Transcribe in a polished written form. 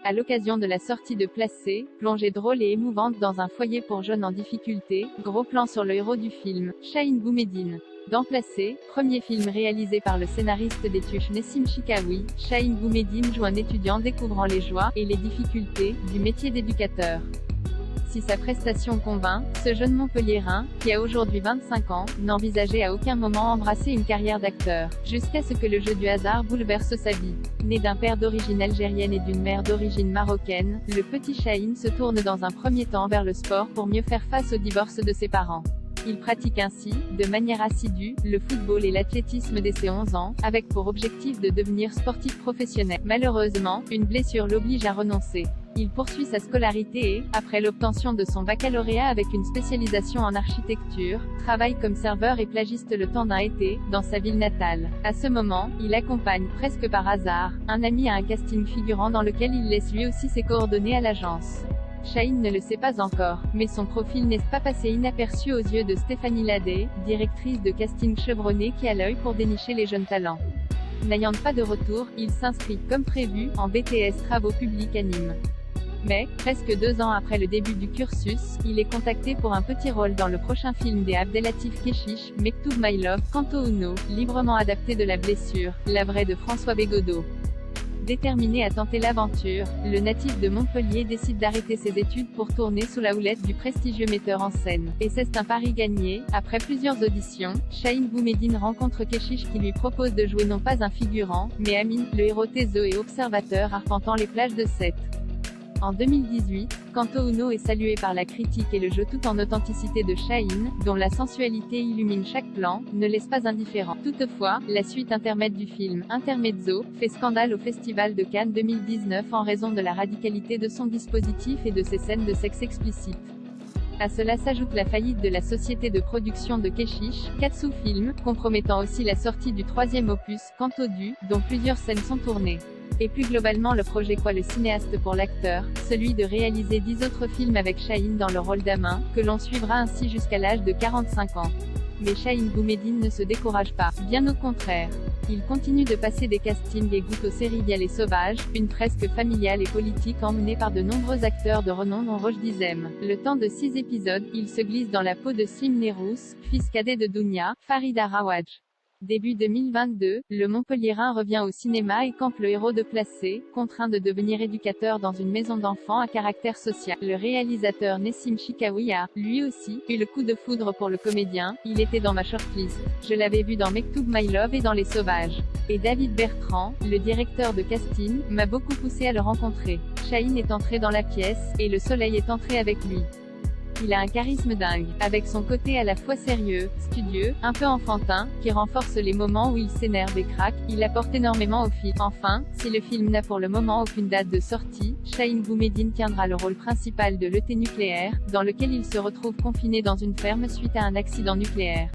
à l'occasion de la sortie de Placé, plongée drôle et émouvante dans un foyer pour jeunes en difficulté, gros plan sur le héros du film, Chahine Boumediene. Dans Placé, premier film réalisé par le scénariste des Tuches Nessim Chikaoui, Chahine Boumediene joue un étudiant découvrant les joies et les difficultés du métier d'éducateur. Si sa prestation convainc, ce jeune Montpelliérain, qui a aujourd'hui 25 ans, n'envisageait à aucun moment embrasser une carrière d'acteur, jusqu'à ce que le jeu du hasard bouleverse sa vie. Né d'un père d'origine algérienne et d'une mère d'origine marocaine, le petit Chahine se tourne dans un premier temps vers le sport pour mieux faire face au divorce de ses parents. Il pratique ainsi, de manière assidue, le football et l'athlétisme dès ses 11 ans, avec pour objectif de devenir sportif professionnel. Malheureusement, une blessure l'oblige à renoncer. Il poursuit sa scolarité et, après l'obtention de son baccalauréat avec une spécialisation en architecture, travaille comme serveur et plagiste le temps d'un été, dans sa ville natale. À ce moment, il accompagne, presque par hasard, un ami à un casting figurant dans lequel il laisse lui aussi ses coordonnées à l'agence. Chahine ne le sait pas encore, mais son profil n'est pas passé inaperçu aux yeux de Stéphanie Ladet, directrice de casting chevronnée qui a l'œil pour dénicher les jeunes talents. N'ayant pas de retour, il s'inscrit, comme prévu, en BTS Travaux publics à Nîmes. Mais, presque 2 ans après le début du cursus, il est contacté pour un petit rôle dans le prochain film des Abdelatif Kechiche, Mektoub My Love, Kanto Uno, librement adapté de La Blessure, la vraie de François Bégodeau. Déterminé à tenter l'aventure, le natif de Montpellier décide d'arrêter ses études pour tourner sous la houlette du prestigieux metteur en scène. Et c'est un pari gagné. Après plusieurs auditions, Chahine Boumediene rencontre Kechiche qui lui propose de jouer non pas un figurant, mais Amine, le héros taiseux et observateur arpentant les plages de Sète. En 2018, Kanto Uno est salué par la critique et le jeu tout en authenticité de Chahine, dont la sensualité illumine chaque plan, ne laisse pas indifférent. Toutefois, la suite intermède du film, Intermezzo, fait scandale au Festival de Cannes 2019 en raison de la radicalité de son dispositif et de ses scènes de sexe explicite. À cela s'ajoute la faillite de la société de production de Kechiche, Katsu Film, compromettant aussi la sortie du 3e opus, Kanto Du, dont plusieurs scènes sont tournées. Et plus globalement le projet qu'oit le cinéaste pour l'acteur, celui de réaliser 10 autres films avec Chahine dans le rôle d'Amin, que l'on suivra ainsi jusqu'à l'âge de 45 ans. Mais Chahine Boumediene ne se décourage pas, bien au contraire. Il continue de passer des castings et goûte aux séries via Les Sauvages, une presque familiale et politique emmenée par de nombreux acteurs de renom dont Roche Dizem. Le temps de 6 épisodes, il se glisse dans la peau de Slim Nerous, fils cadet de Dounia, Farida Rawaj. Début 2022, le Montpelliérain revient au cinéma et campe le héros de Placé, contraint de devenir éducateur dans une maison d'enfants à caractère social. Le réalisateur Nessim Chikaoui a, lui aussi, eu le coup de foudre pour le comédien. Il était dans ma shortlist. Je l'avais vu dans Mektoub My Love et dans Les Sauvages. Et David Bertrand, le directeur de casting, m'a beaucoup poussé à le rencontrer. Chahine est entré dans la pièce, et le soleil est entré avec lui. Il a un charisme dingue, avec son côté à la fois sérieux, studieux, un peu enfantin, qui renforce les moments où il s'énerve et craque. Il apporte énormément au film. Enfin, si le film n'a pour le moment aucune date de sortie, Chahine Boumediene tiendra le rôle principal de l'ET nucléaire, dans lequel il se retrouve confiné dans une ferme suite à un accident nucléaire.